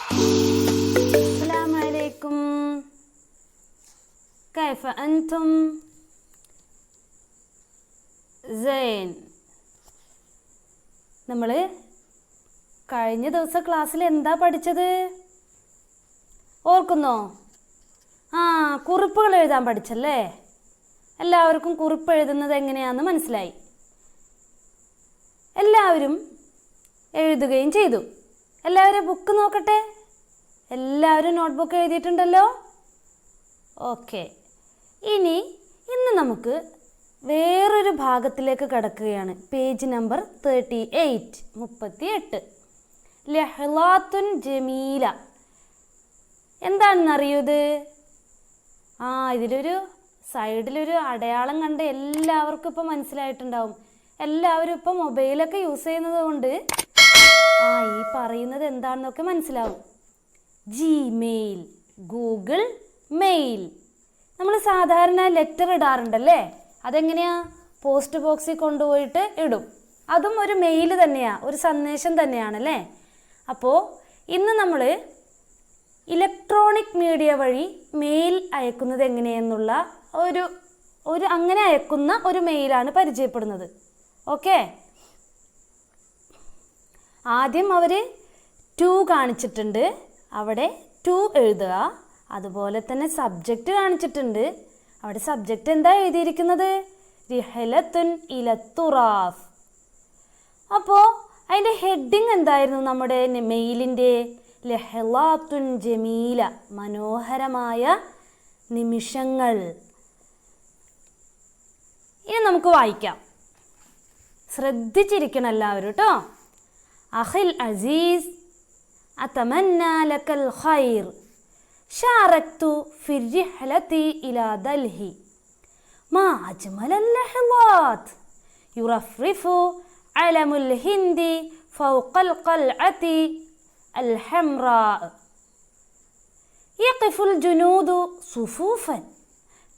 അസ്സലാമു അലൈക്കും. കൈഫ അൻതും? സൈൻ. നമ്മൾ കഴിഞ്ഞ ദിവസം ക്ലാസ്സിൽ എന്താ പഠിച്ചത്? ഓർക്കുന്നോ? കുറിപ്പുകൾ എഴുതാൻ പഠിച്ചല്ലേ? എല്ലാവർക്കും കുറിപ്പ് എഴുതുന്നത് എങ്ങനെയാണെന്ന് മനസ്സിലായി. എല്ലാവരും എഴുതുകയും ചെയ്തു. എല്ലാവരും ബുക്ക് നോക്കട്ടെ. എല്ലാവരും നോട്ട്ബുക്ക് എഴുതിയിട്ടുണ്ടല്ലോ? ഓക്കെ. ഇന്ന് നമുക്ക് വേറൊരു ഭാഗത്തിലേക്ക് കടക്കുകയാണ്. Page number 38. ലഹ്ളാത്തുൻ ജമീല. എന്താണെന്ന് അറിയൂത്? ഇതിലൊരു സൈഡിലൊരു അടയാളം കണ്ട് എല്ലാവർക്കും ഇപ്പം മനസ്സിലായിട്ടുണ്ടാവും. എല്ലാവരും ഇപ്പം മൊബൈലൊക്കെ യൂസ് ചെയ്യുന്നത് കൊണ്ട് ഈ പറയുന്നത് എന്താണെന്നൊക്കെ മനസ്സിലാവും. Gmail, Google mail. നമ്മൾ സാധാരണ ലെറ്റർ ഇടാറുണ്ടല്ലേ? അതെങ്ങനെയാ? പോസ്റ്റ് ബോക്സിൽ കൊണ്ടുപോയിട്ട് ഇടും. അതും ഒരു മെയിൽ തന്നെയാണ്, ഒരു സന്ദേശം തന്നെയാണല്ലേ? അപ്പോൾ ഇന്ന് നമ്മൾ ഇലക്ട്രോണിക് മീഡിയ വഴി മെയിൽ അയക്കുന്നത് എങ്ങനെയെന്നുള്ള അങ്ങനെ അയക്കുന്ന ഒരു മെയിലാണ് പരിചയപ്പെടുന്നത്. ഓക്കെ. ആദ്യം അവർ 2 കാണിച്ചിട്ടുണ്ട്. അവിടെ 2 എഴുതുക. അതുപോലെ തന്നെ സബ്ജക്റ്റ് കാണിച്ചിട്ടുണ്ട്. അവിടെ സബ്ജക്റ്റ് എന്താ എഴുതിയിരിക്കുന്നത്? റിഹലത്തുൻ ഇലത്തുറാഫ്. അപ്പോൾ അതിൻ്റെ ഹെഡിങ് എന്തായിരുന്നു നമ്മുടെ മെയിലിൻ്റെ? ലഹ്ളാത്തുൻ ജമീല, മനോഹരമായ നിമിഷങ്ങൾ. ഇനി നമുക്ക് വായിക്കാം. ശ്രദ്ധിച്ചിരിക്കണം എല്ലാവരും കേട്ടോ. അഖിൽ അസീസ്, അതമന്ന ലക്കൽ ഖൈർ. ഷാറക്തു ഫി റിഹ്ലതി ഇലാ ദൽഹി. മാ അജ്മലൽ ലഹ്ളാത്ത്. യുറഫ്രിഫു അലമുൽ ഹിന്ദി ഫൗഖൽ ഖൽഅതി الحمراء. يقف الجنود صفوفا.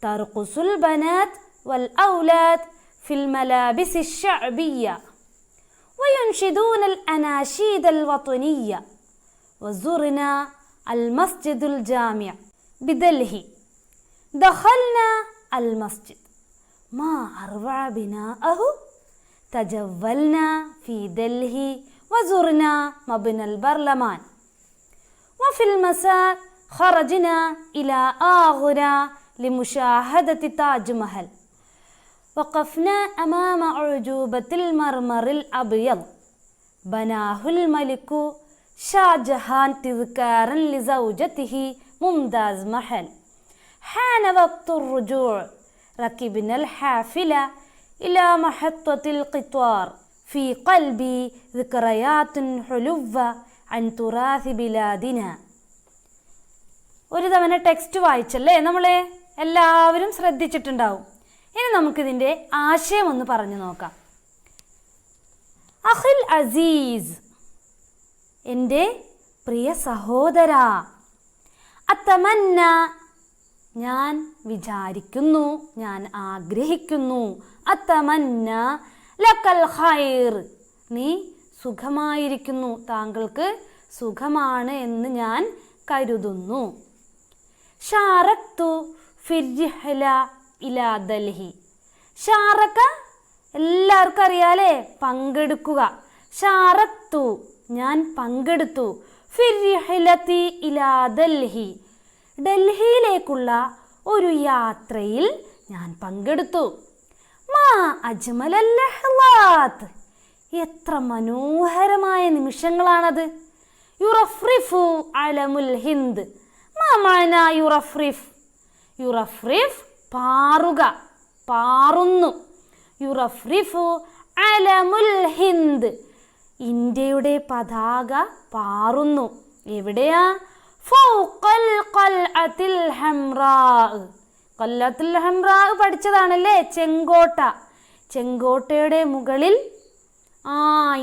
ترقص البنات والأولاد في الملابس الشعبية وينشدون الأناشيد الوطنية. وزرنا المسجد الجامع بدلهي. دخلنا المسجد، ما أروع بناءه. تجولنا في دلهي وزرنا مبنى البرلمان. وفي المساء خرجنا إلى آغرا لمشاهدة تاج محل. وقفنا أمام أعجوبة المرمر الأبيض. بناه الملك شاه جهان تذكارا لزوجته ممتاز محل. حان وقت الرجوع. ركبنا الحافلة إلى محطة القطار. في قلبي ذكريات حلوة عن تراث بلادنا. ഒരു തവണ ടെക്സ്റ്റ് വായിച്ചല്ലേ നമ്മളെ? എല്ലാവരും ശ്രദ്ധിച്ചിട്ടുണ്ടാവും. ഇനി നമുക്കിതിൻ്റെ ആശയം ഒന്ന് പറഞ്ഞു നോക്കാം. അഖിൽ അസീസ്, എൻ്റെ പ്രിയ സഹോദര. അതമന്ന, ഞാൻ വിചാരിക്കുന്നു, ഞാൻ ആഗ്രഹിക്കുന്നു. അതമന്ന ലക്കൽ ഖൈർ, നീ സുഖമായിരിക്കുന്നു, താങ്കൾക്ക് സുഖമാണ് എന്ന് ഞാൻ കരുതുന്നു. ഷാറക്തു ഫി റിഹ്ല ഇലാ ദൽഹി. ഷാറക്ക എല്ലാവർക്കും അറിയാലേ, പങ്കെടുക്കുക. ഷാറക്തു, ഞാൻ പങ്കെടുത്തു. ഫി റിഹ്ലതി ഇലാ ദൽഹി, ഡൽഹിയിലേക്കുള്ള ഒരു യാത്രയിൽ ഞാൻ പങ്കെടുത്തു. മാ അജ്മലൽ ലഹ്ളാത്ത്, എത്ര മനോഹരമായ നിമിഷങ്ങളാണത്. യുറഫ്രിഫു അലമുൽ ഹിന്ദ്. മാ മഅന യുറഫ്രിഫ്? യുറഫ്രിഫ് പാറുക, പാറുന്നു. യുറഫ്രിഫു അലമുൽ ഹിന്ദ്, ഇന്ത്യയുടെ പതാക പാറുന്നു. എവിടെയാ? ഫൗഖൽ ഖൽഅത്തിൽ ഹംറാ. ഖൽഅത്തുൽ ഹംറാ പഠിച്ചതാണല്ലേ? ചെങ്കോട്ട. ചെങ്കോട്ടയുടെ മുകളിൽ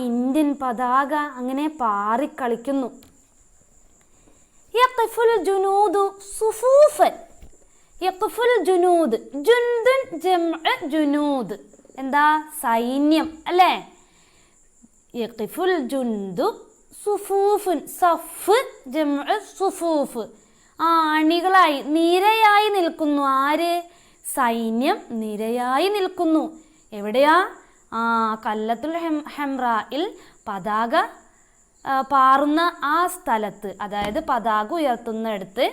ഇന്ത്യൻ പതാക അങ്ങനെ പാറിക്കളിക്കുന്നു. യഖ്ഫുൽ ജുനൂദു സുഫൂഫൻ. യഖ്ഫുൽ ജുനൂദ്, ജുൻദുൻ ജംഅ ജുനൂദ്, എന്താ? സൈന്യം അല്ലേ? യഖ്ഫുൽ ജുൻദു സുഫൂഫുൻ, സഫ് ജംഉ സുഫൂഫ്. അണികളായി നിരയായി നിൽക്കുന്നു. ആര്? സൈന്യം നിരയായി നിൽക്കുന്നു. എവിടെയാ? കല്ലത്തുൽ ഹംറായിൽ പതാക പാറുന്ന ആ സ്ഥലത്ത്, അതായത് പതാക ഉയർത്തുന്നിടത്ത്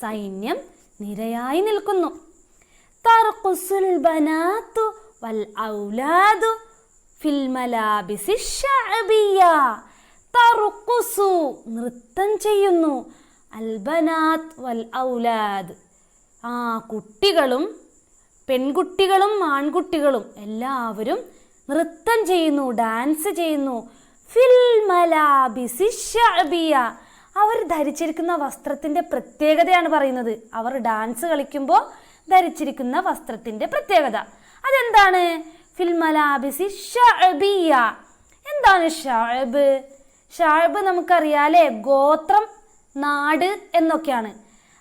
സൈന്യം നിരയായി നിൽക്കുന്നു. തർഖുസുൽ ബനാതു വൽ ഔലാദു ഫിൽ മലാബിസി ശഅബിയ്യ. തർഖുസു നൃത്തം ചെയ്യുന്നു, അൽ ബനാത് വൽ ഔലാദ് കുട്ടികളും പെൺകുട്ടികളും ആൺകുട്ടികളും എല്ലാവരും നൃത്തം ചെയ്യുന്നു, ഡാൻസ് ചെയ്യുന്നു. ഫിൽ മലാബിസി ശഅബിയ്യ. അവർ ധരിച്ചിരിക്കുന്ന വസ്ത്രത്തിൻ്റെ പ്രത്യേകതയാണ് പറയുന്നത്. അവർ ഡാൻസ് കളിക്കുമ്പോൾ ധരിച്ചിരിക്കുന്ന വസ്ത്രത്തിൻ്റെ പ്രത്യേകത അതെന്താണ്? ഫിൽ മലാബിസി ശഅബിയ്യ. എന്താണ് ഷഅബ്? ഷഅബ് നമുക്കറിയാലേ, ഗോത്രം, നാട് എന്നൊക്കെയാണ്.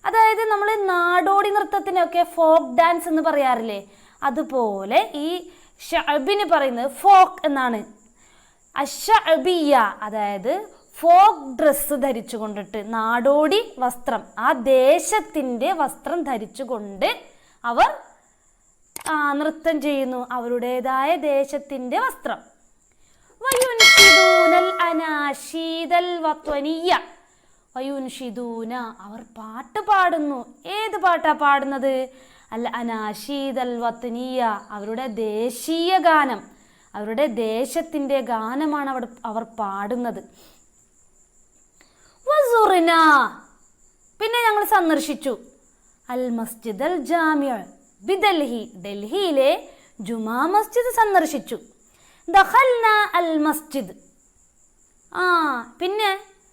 അതായത് നമ്മൾ നാടോടി നൃത്തത്തിനൊക്കെ ഫോക്ക് ഡാൻസ് എന്ന് പറയാറില്ലേ, അതുപോലെ ഈ ഷഅബിന് പറയുന്നത് ഫോക്ക് എന്നാണ്. അശഅബിയ്യ അതായത് ഫോക്ക് ഡ്രസ്സ് ധരിച്ചു കൊണ്ടിട്ട്, നാടോടി വസ്ത്രം, ആ ദേശത്തിൻ്റെ വസ്ത്രം ധരിച്ചുകൊണ്ട് അവർ നൃത്തം ചെയ്യുന്നു, അവരുടേതായ ദേശത്തിൻ്റെ വസ്ത്രം. വയുൻഷിദൂനൽ അനാശീദൽ വത്വനിയ്യ. വയുൻഷിദൂന അവർ പാട്ട് പാടുന്നു. ഏത് പാട്ടാ പാടുന്നത്? അൽ അനാശീദൽ വത്വനിയ്യ അവരുടെ ദേശീയ ഗാനം, അവരുടെ ദേശത്തിൻ്റെ ഗാനമാണ് അവർ പാടുന്നത്. വസുറിന പിന്നെ ഞങ്ങൾ സന്ദർശിച്ചു അൽ മസ്ജിദ് അൽ ജാമിഅ ബിദൽഹി. ഡൽഹിയിലെ ജുമാ മസ്ജിദ് സന്ദർശിച്ചു. ദഖൽന അൽ മസ്ജിദ് പിന്നെ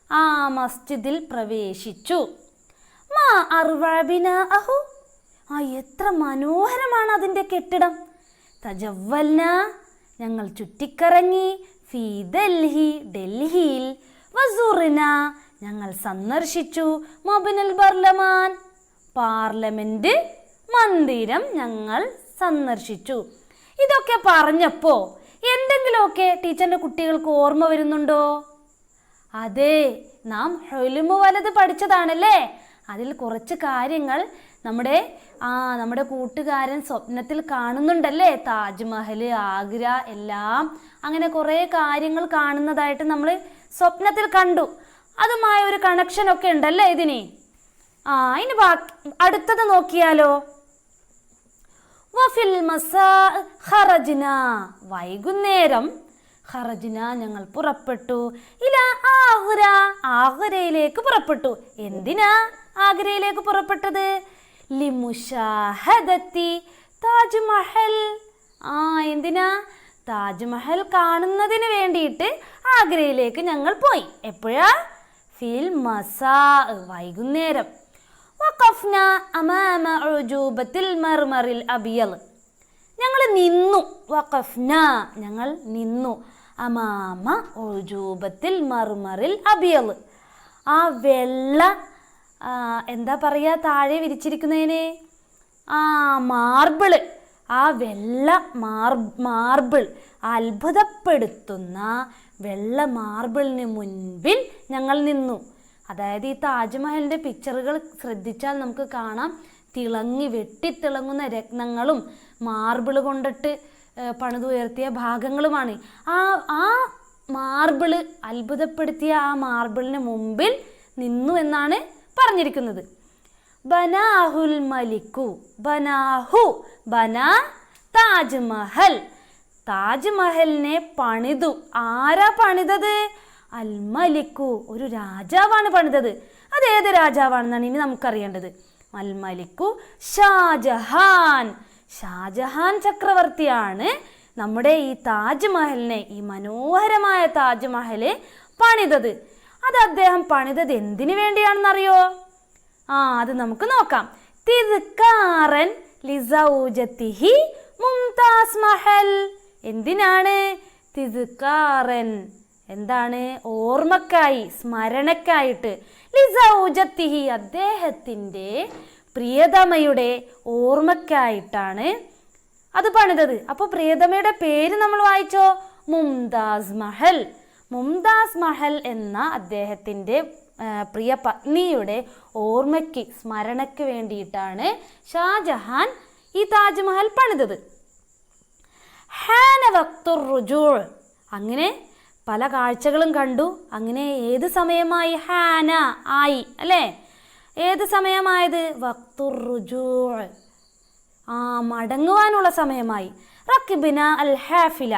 ആ മസ്ജിദിൽ പ്രവേശിച്ചു. മാ അർവബിന അഹു എത്ര മനോഹരമാണ് അതിൻ്റെ കെട്ടിടം. തജവ്വൽന ഞങ്ങൾ ചുറ്റിക്കറങ്ങി. ഫീ ഡൽഹി ഡൽഹിയിൽ. വസുറിന ഞങ്ങൾ സന്ദർശിച്ചു. മബ്നൽ ബർലമാൻ പാർലമെന്റ് മന്ദിരം ഞങ്ങൾ സന്ദർശിച്ചു. ഇതൊക്കെ പറഞ്ഞപ്പോൾ എന്തെങ്കിലുമൊക്കെ ടീച്ചറിൻ്റെ കുട്ടികൾക്ക് ഓർമ്മ വരുന്നുണ്ടോ? അതെ, നാം ഹുലുമു വലത് പഠിച്ചതാണല്ലേ. അതിൽ കുറച്ച് കാര്യങ്ങൾ നമ്മുടെ കൂട്ടുകാരൻ സ്വപ്നത്തിൽ കാണുന്നുണ്ടല്ലേ. താജ്മഹൽ, ആഗ്ര എല്ലാം അങ്ങനെ കുറേ കാര്യങ്ങൾ കാണുന്നതായിട്ട് നമ്മൾ സ്വപ്നത്തിൽ കണ്ടു. അതുമായ ഒരു കണക്ഷനൊക്കെ ഉണ്ടല്ലേ ഇതിന്. ഇനി അടുത്തത് നോക്കിയാലോ. വഫിൽ മസാ ഖറജ്ന വൈകുന്നേരം. ഖറജ്ന ഞങ്ങൾ പുറപ്പെട്ടു. ഇലാ ആഗ്ര ആഗ്രയിലേക്ക് പുറപ്പെട്ടു. എന്തിനാ ആഗ്രയിലേക്ക് പുറപ്പെട്ടത്? ലിമുഷാഹദത്തി താജ്മഹൽ. എന്തിനാ? താജ്മഹൽ കാണുന്നതിന് വേണ്ടിയിട്ട് ആഗ്രയിലേക്ക് ഞങ്ങൾ പോയി. എപ്പോഴാ? ഫിൽ മസാ വൈകുന്നേരം. വഖഫ്ന അമാമ ഉജൂബത്തിൽ മർമറിൽ അബിയൽ. ഞങ്ങൾ നിന്നു. വഖഫ്ന ഞങ്ങൾ നിന്നു. അമാമ ഉജൂബത്തിൽ മർമറിൽ അബിയൽ വെള്ള എന്താ പറയുക താഴെ വിരിച്ചിരിക്കുന്നതിന്? മാർബിള്. വെള്ള മാർബിൾ, അത്ഭുതപ്പെടുത്തുന്ന വെള്ള മാർബിളിന് മുൻപിൽ ഞങ്ങൾ നിന്നു. അതായത് ഈ താജ്മഹലിൻ്റെ പിക്ചറുകൾ ശ്രദ്ധിച്ചാൽ നമുക്ക് കാണാം, വെട്ടിത്തിളങ്ങുന്ന രത്നങ്ങളും മാർബിൾ കൊണ്ടിട്ട് പണിതുയർത്തിയ ഭാഗങ്ങളുമാണ്. ആ മാർബിള് അത്ഭുതപ്പെടുത്തിയ ആ മാർബിളിന് മുമ്പിൽ നിന്നു എന്നാണ് പറഞ്ഞിരിക്കുന്നത്. ബനാഹുൽ മലിക്കു. ബനാഹു ബനാ താജ്മഹൽ. താജ്മഹലിനെ പണിതു. ആരാ പണിതത്? അൽ മലിക്കു ഒരു രാജാവാണ് പണിതത്. അതേത് രാജാവാണെന്നാണ് ഇനി നമുക്കറിയേണ്ടത്. അൽ മലിക്കു ഷാജഹാൻ. ഷാജഹാൻ ചക്രവർത്തിയാണ് നമ്മുടെ ഈ താജ്മഹലിനെ, ഈ മനോഹരമായ താജ്മഹല് പണിതത്. അത് അദ്ദേഹം പണിതത് എന്തിനു വേണ്ടിയാണെന്നറിയോ? അത് നമുക്ക് നോക്കാം. തിദ്കാറൻ ലിസൗജതിഹി മുംതാസ് മഹൽ. എന്തിനാണ്? തിദ്കാറൻ എന്താണ്? ഓർമ്മക്കായി, സ്മരണക്കായിട്ട്. ലിസൗജതിഹി അദ്ദേഹത്തിൻ്റെ പ്രിയതമയുടെ ഓർമ്മക്കായിട്ടാണ് അത് പണിതത്. അപ്പോൾ പ്രിയതമയുടെ പേര് നമ്മൾ വായിച്ചോ? മുംതാസ് മഹൽ. മുംതാസ് മഹൽ എന്ന അദ്ദേഹത്തിൻ്റെ പ്രിയ പത്നിയുടെ ഓർമ്മയ്ക്ക് സ്മരണയ്ക്ക് വേണ്ടിയിട്ടാണ് ഷാജഹാൻ ഈ താജ്മഹൽ പണിതത്. ഹാന വഖ്തുർ റുജൂ', അങ്ങനെ പല കാഴ്ചകളും കണ്ടു. അങ്ങനെ ഏത് സമയമായി? ഹാന, ആയി അല്ലേ? ഏത് സമയമായത്? വഖ്തുർ റുജൂ', മടങ്ങുവാനുള്ള സമയമായി. റക്കിബിന അൽ ഹാഫില,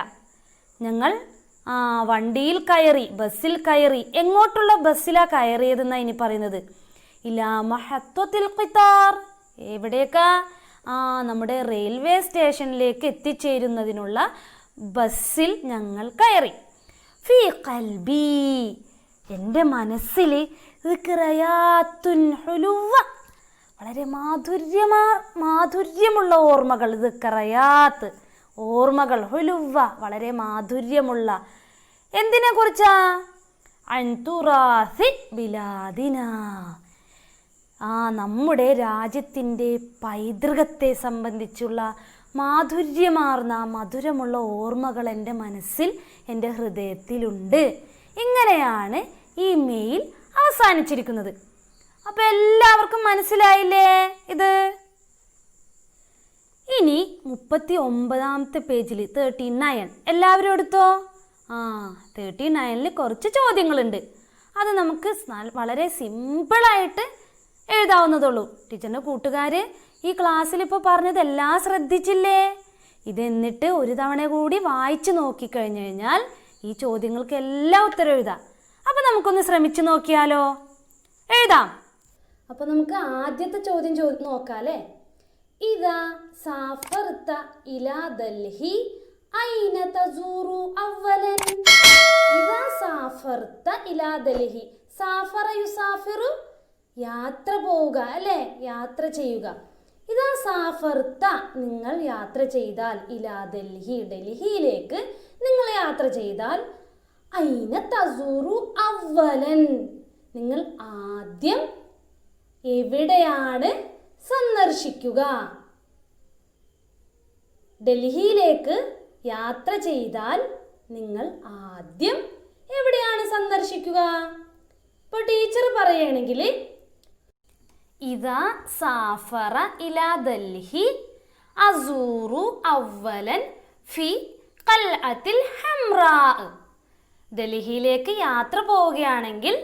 ഞങ്ങൾ വണ്ടിയിൽ കയറി, ബസ്സിൽ കയറി. എങ്ങോട്ടുള്ള ബസ്സിലാണ് കയറിയതെന്നാണ് ഇനി പറയുന്നത്. ഇലാ മഹത്വത്തിൽ ഖിത്താർ, എവിടേക്കാ? നമ്മുടെ റെയിൽവേ സ്റ്റേഷനിലേക്ക് എത്തിച്ചേരുന്നതിനുള്ള ബസ്സിൽ ഞങ്ങൾ കയറി. ഫീ ഖൽബി, എൻ്റെ മനസ്സിൽ ദിക്റയാത്തുൻ ഹുലുവ, വളരെ മാധുര്യമുള്ള ഓർമ്മകൾ. ദിക്റയാത്ത്, ഓർമ്മകൾ. ഹുലുവ, വളരെ മാധുര്യമുള്ള. എന്തിനെ കുറിച്ചാ? അൻ തുറാസി ബിലാദിന, നമ്മുടെ രാജ്യത്തിൻ്റെ പൈതൃകത്തെ സംബന്ധിച്ചുള്ള മാധുര്യമാർന്ന മധുരമുള്ള ഓർമ്മകൾ എൻ്റെ മനസ്സിൽ, എൻ്റെ ഹൃദയത്തിലുണ്ട്. ഇങ്ങനെയാണ് ഈ മെയിൽ അവസാനിച്ചിരിക്കുന്നത്. അപ്പോൾ എല്ലാവർക്കും മനസ്സിലായില്ലേ ഇത്? ഇനി 39ാമത്തെ പേജിൽ 39 എല്ലാവരും എടുത്തോ. 39ൽ കുറച്ച് ചോദ്യങ്ങളുണ്ട്. അത് നമുക്ക് വളരെ സിമ്പിളായിട്ട് എഴുതാവുന്നതുള്ളൂ. ടീച്ചറിൻ്റെ കൂട്ടുകാർ ഈ ക്ലാസ്സിൽ ഇപ്പോൾ പറഞ്ഞതെല്ലാം ശ്രദ്ധിച്ചില്ലേ? ഇതെന്നിട്ട് ഒരു തവണ കൂടി വായിച്ച് നോക്കിക്കഴിഞ്ഞു കഴിഞ്ഞാൽ ഈ ചോദ്യങ്ങൾക്ക് എല്ലാം ഉത്തരം എഴുതാം. അപ്പം നമുക്കൊന്ന് ശ്രമിച്ചു നോക്കിയാലോ? എഴുതാം. അപ്പോൾ നമുക്ക് ആദ്യത്തെ ചോദ്യം നോക്കാം അല്ലേ? ഇതാ സാഫർത ഇലാ ദൽഹി ഐന തസൂറു അവലൻ. ഇതാ സാഫർത ഇലാ ദൽഹി, സാഫറ യുസാഫിറു, യാത്ര പോവുക അല്ലേ? യാത്ര ചെയ്യുക. ഇതാ സാഫർത്ത, നിങ്ങൾ യാത്ര ചെയ്താൽ, ഇലാ ദൽഹി, ഡൽഹിയിലേക്ക് നിങ്ങൾ യാത്ര ചെയ്താൽ, ഐന തസൂറു അവലൻ, നിങ്ങൾ ആദ്യം എവിടെയാണ് സന്ദർശിക്കുക? ഡൽഹിയിലേക്ക് യാത്ര ചെയ്താൽ നിങ്ങൾ ആദ്യം എവിടെയാണ് സന്ദർശിക്കുക? ഇപ്പോൾ ടീച്ചർ പറയുകയാണെങ്കിൽ ഇതാ സാഫറ ഇലാ ദൽഹി അസൂറു അവലൻ ഫി ഖൽഅത്തിൽ ഹംറാ. ഡൽഹിയിലേക്ക് യാത്ര പോവുകയാണെങ്കിൽ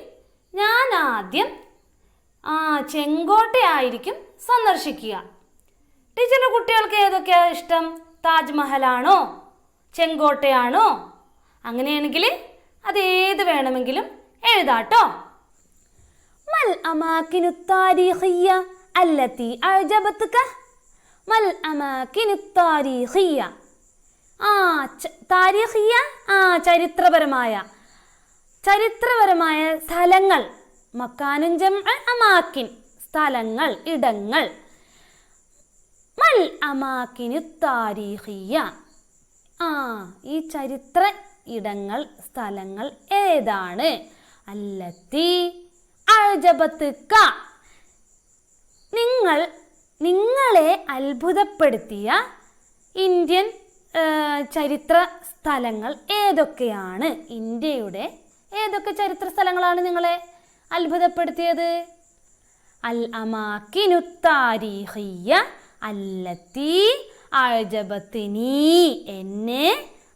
ഞാൻ ആദ്യം ചെങ്കോട്ടയായിരിക്കും സന്ദർശിക്കുക. ടീച്ചറിൻ്റെ കുട്ടികൾക്ക് ഏതൊക്കെയാണ് ഇഷ്ടം? താജ്മഹലാണോ? ചെങ്കോട്ടയാണോ? അങ്ങനെയാണെങ്കിൽ അതേത് വേണമെങ്കിലും എഴുതാട്ടോ. മൽ അമാകിനു താരീഖിയ്യ അല്ലത്തി അഅജബത്ക. മൽ അമാകിനു താരീഖിയ്യ, താരീഖിയ്യ ചരിത്രപരമായ സ്ഥലങ്ങൾ. മക്കാനും ജംഅ അമാകിൻ, സ്ഥലങ്ങൾ, ഇടങ്ങൾ. മൽ അമാകിനു താരീഖിയ്യ, ഈ ചരിത്ര ഇടങ്ങൾ, സ്ഥലങ്ങൾ ഏതാണ്? അല്ലത്തി അഅജബത്ക, നിങ്ങളെ അത്ഭുതപ്പെടുത്തിയ ഇന്ത്യൻ ചരിത്ര സ്ഥലങ്ങൾ ഏതൊക്കെയാണ്? ഇന്ത്യയുടെ ഏതൊക്കെ ചരിത്ര സ്ഥലങ്ങളാണ് നിങ്ങളെ അത്ഭുതപ്പെടുത്തിയത്? അൽ അമാകിനു താരീഖിയ്യ അല്ലത്തി അഅജബത്നി, എന്നെ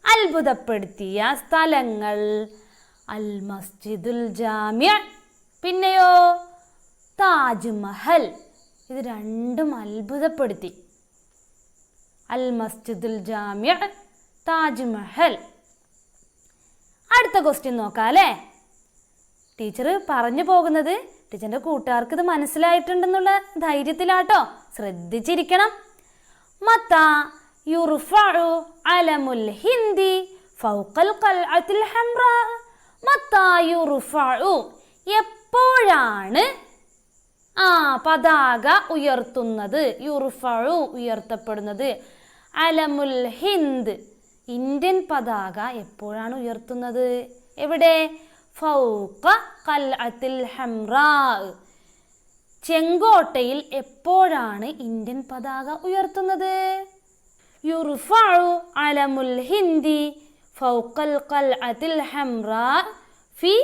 അത്ഭുതപ്പെടുത്തിയ സ്ഥലങ്ങൾ. അൽ മസ്ജിദുൽ ജാമിഅ, പിന്നെയോ താജ്മഹൽ. ഇത് രണ്ടും അത്ഭുതപ്പെടുത്തി. അൽ മസ്ജിദുൽ ജാമിഅ, താജ്മഹൽ. അടുത്ത ക്വസ്റ്റ്യൻ നോക്കാം അല്ലേ? ടീച്ചർ പറഞ്ഞു പോകുന്നത് ടീച്ചറിൻ്റെ കൂട്ടുകാർക്ക് ഇത് മനസ്സിലായിട്ടുണ്ടെന്നുള്ള ധൈര്യത്തിലാട്ടോ, ശ്രദ്ധിച്ചിരിക്കണം. മത്താ യുർഫഉ അലമുൽ ഹിന്ദി ഫൗഖൽ ഖൽഅത്തിൽ ഹംറാ. മത്താ യുർഫഉ, എപ്പോഴാണ് പതാക ഉയർത്തുന്നത്? യുർഫഉ, ഉയർത്തപ്പെടുന്നത്. അലമുൽ ഹിന്ദ്, ഇന്ത്യൻ പതാക എപ്പോഴാണ് ഉയർത്തുന്നത്? എവിടെ? ഫൗഖ ഖൽഅത്തിൽ ഹംറാ, ചെങ്കോട്ടയിൽ എപ്പോഴാണ് ഇന്ത്യൻ പതാക ഉയർത്തുന്നത്? യുർഫഉ അലമുൽ ഹിന്ദി ഫൗഖൽ ഖൽഅത്തിൽ ഹംറാ ഫി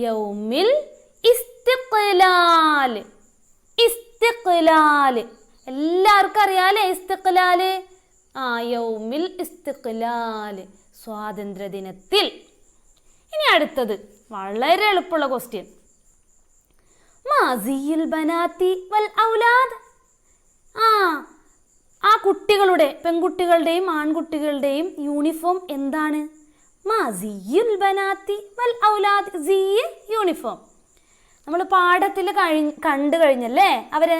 യൗമിൽ ഇസ്തിഖ്ലാൽ. ഇസ്തിഖ്ലാൽ എല്ലാവർക്കും അറിയാലേ ഇസ്തിഖ്ലാൽ. യൗമിൽ ഇസ്തിഖ്ലാൽ, സ്വാതന്ത്ര്യദിനത്തിൽ. ഇനി അടുത്തത് വളരെ എളുപ്പമുള്ള ക്വസ്റ്റ്യൻ. മാസിയിൽ ബനാത്തി വൽ ഔലാദ്. ആ കുട്ടികളുടെ, പെൺകുട്ടികളുടെയും ആൺകുട്ടികളുടെയും യൂണിഫോം എന്താണ്? മാസിയുൽ ബനാത്തി വൽ ഔലാദ്. സിയ് യൂണിഫോം നമ്മൾ പാഠത്തിൽ കണ്ടു കഴിഞ്ഞല്ലേ. അവരെ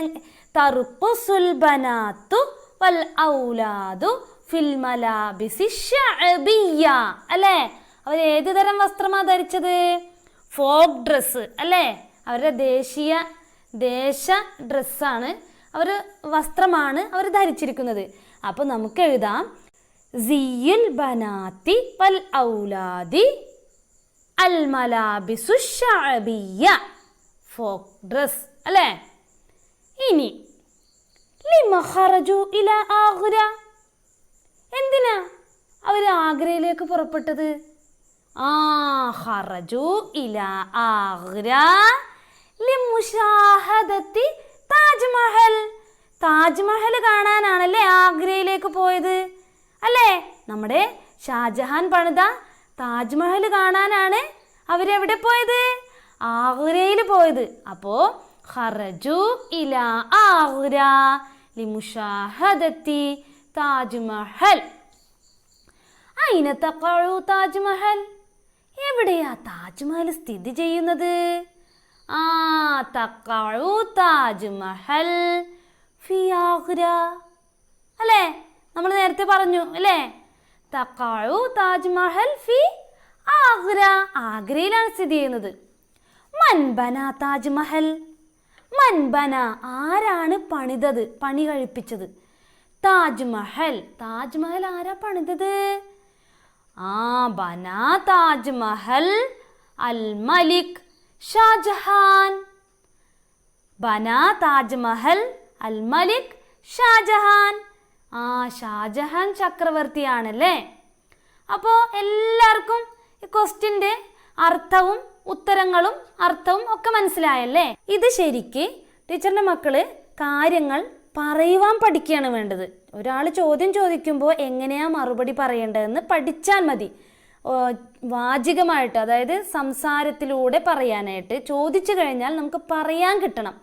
തർഖുസുൽ ബനാത്തു വൽ ഔലാദു ഫിൽ മലാബിസി ശഅബിയ്യ അല്ലേ. അവർ ഏത് തരം വസ്ത്രമാണ് ധരിച്ചത്? ഫോക്ക് ഡ്രസ്സ് അല്ലേ. അവരുടെ ദേശ ഡ്രസ്സാണ്, വസ്ത്രമാണ് അവർ ധരിച്ചിരിക്കുന്നത്. അപ്പോൾ നമുക്ക് എഴുതാം സിയുൽ ബനാത്തി വൽ ഔലാദി അൽ മലാബിസു ശഅബിയ്യ, ഫോക്ക് ഡ്രസ് അല്ലേ. ഇനി ലിമ ഖറജു ഇല ആഗ്ര. എന്തിനാ അവർ ആഗ്രയിലേക്ക് പുറപ്പെട്ടത്? ഖറജു ഇല ആഗ്ര ലിമുശാഹദത്തി താജ്മഹൽ. താജ്മഹൽ കാണാനാണല്ലേ ആഗ്രയിലേക്ക് പോയത് അല്ലേ. നമ്മുടെ ഷാജഹാൻ പണിത താജ്മഹൽ കാണാനാണ് അവരെവിടെ പോയത്? ആഗ്രയിൽ പോയത്. അപ്പോൾ ഖറജു ഇല ആഗ്ര ലിമുശാഹദത്തി താജ്മഹൽ. ഐന തഖഉ താജ്മഹൽ. എവിടെയാ താജ്മഹൽ സ്ഥിതി ചെയ്യുന്നത്? തഖഉ താജ്മഹൽ ഫി ആഗ്ര അല്ലേ. നമ്മൾ നേരത്തെ പറഞ്ഞു അല്ലേ. തഖഉ താജ്മഹൽ ഫി ആഗ്ര, ആഗ്രയിലാണ് സ്ഥിതി ചെയ്യുന്നത്. മൻ ബന താജ്മഹൽ. മൻ ബന, ആരാണ് പണിതത്, പണി കഴിപ്പിച്ചത്? താജ്മഹൽ. താജ്മഹൽ ആരാ പണിതത്? ബന താജ്മഹൽ അൽ മലിക് ഷാജഹാൻ. ബന താജ്മഹൽ അൽ മലിക് ഷാജഹാൻ. ഷാജഹാൻ ചക്രവർത്തിയാണല്ലേ. അപ്പോൾ എല്ലാവർക്കും ഈ ക്വസ്റ്റ്യൻ്റെ അർത്ഥവും ഉത്തരങ്ങളും അർത്ഥവും ഒക്കെ മനസ്സിലായല്ലേ. ഇത് ശരിക്ക് ടീച്ചറിൻ്റെ മക്കള് കാര്യങ്ങൾ പറയുവാൻ പഠിക്കുകയാണ് വേണ്ടത്. ഒരാൾ ചോദ്യം ചോദിക്കുമ്പോൾ എങ്ങനെയാണ് മറുപടി പറയേണ്ടതെന്ന് പഠിച്ചാൽ മതി. വാചികമായിട്ട്, അതായത് സംസാരത്തിലൂടെ പറയാനായിട്ട് ചോദിച്ചു കഴിഞ്ഞാൽ നമുക്ക് പറയാൻ കിട്ടണം.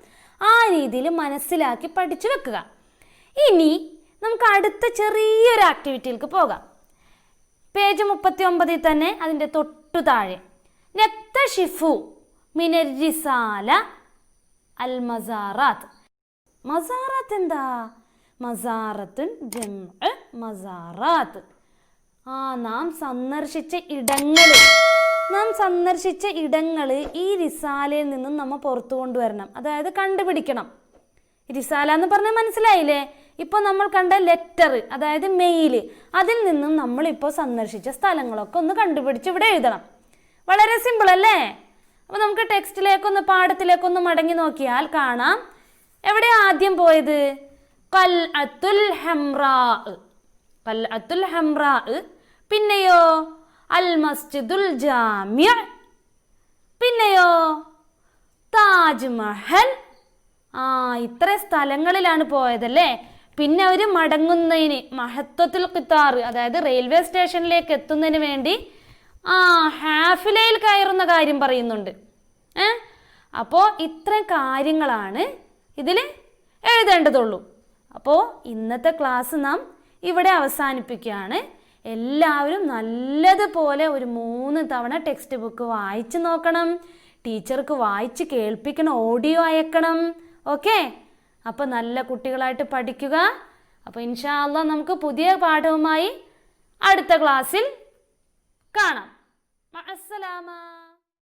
ആ രീതിയിൽ മനസ്സിലാക്കി പഠിച്ചു വെക്കുക. ഇനി നമുക്ക് അടുത്ത ചെറിയൊരു ആക്ടിവിറ്റിയിലേക്ക് പോകാം. പേജ് 39 തന്നെ അതിൻ്റെ തൊട്ടു താഴെ നക്തഷിഫു മിനർ റിസാല അൽ മസാറാത്ത്. മസാറാത്ത് എന്താ? മസാറത്തുൻ ജംഅ് മസാറാത്ത്. നാം സന്ദർശിച്ച ഇടങ്ങൾ ഈ റിസാലയിൽ നിന്നും നമ്മൾ പുറത്തു കൊണ്ടുവരണം, അതായത് കണ്ടുപിടിക്കണം. റിസാല എന്ന് പറഞ്ഞാൽ മനസ്സിലായില്ലേ? ഇപ്പോൾ നമ്മൾ കണ്ട ലെറ്റർ, അതായത് മെയിൽ, അതിൽ നിന്നും നമ്മളിപ്പോൾ സന്ദർശിച്ച സ്ഥലങ്ങളൊക്കെ ഒന്ന് കണ്ടുപിടിച്ച് ഇവിടെ എഴുതണം. വളരെ സിമ്പിൾ അല്ലേ? അപ്പോൾ നമുക്ക് ടെക്സ്റ്റിലേക്കൊന്ന്, പാഠത്തിലേക്കൊന്ന് മടങ്ങി നോക്കിയാൽ കാണാം. എവിടെ ആദ്യം പോയത്? ഖൽഅത്തുൽ ഹംറാ. ഖൽഅത്തുൽ ഹംറാ. പിന്നെയോ അൽ മസ്ജിദുൽ ജാമിഅ. പിന്നെയോ താജ്മഹൽ. ഇത്ര സ്ഥലങ്ങളിലാണ് പോയതല്ലേ. പിന്നെ അവർ മടങ്ങുന്നതിന് മഹത്വത്തുൽ ഖിത്താർ, അതായത് റെയിൽവേ സ്റ്റേഷനിലേക്ക് എത്തുന്നതിന് വേണ്ടി ഹാഫിലയിൽ കയറുന്ന കാര്യം പറയുന്നുണ്ട്. അപ്പോൾ ഇത്രയും കാര്യങ്ങളാണ് ഇതിൽ എഴുതേണ്ടതുള്ളൂ. അപ്പോൾ ഇന്നത്തെ ക്ലാസ് നാം ഇവിടെ അവസാനിപ്പിക്കുകയാണ്. എല്ലാവരും നല്ലതുപോലെ ഒരു 3 തവണ ടെക്സ്റ്റ് ബുക്ക് വായിച്ച് നോക്കണം. ടീച്ചർക്ക് വായിച്ച് കേൾപ്പിക്കണം, ഓഡിയോ അയക്കണം. ഓക്കെ, അപ്പോൾ നല്ല കുട്ടികളായിട്ട് പഠിക്കുക. അപ്പോൾ ഇൻഷാ അല്ലാഹ് നമുക്ക് പുതിയ പാഠവുമായി അടുത്ത ക്ലാസ്സിൽ കാണാം. മഅസ്സലാമ.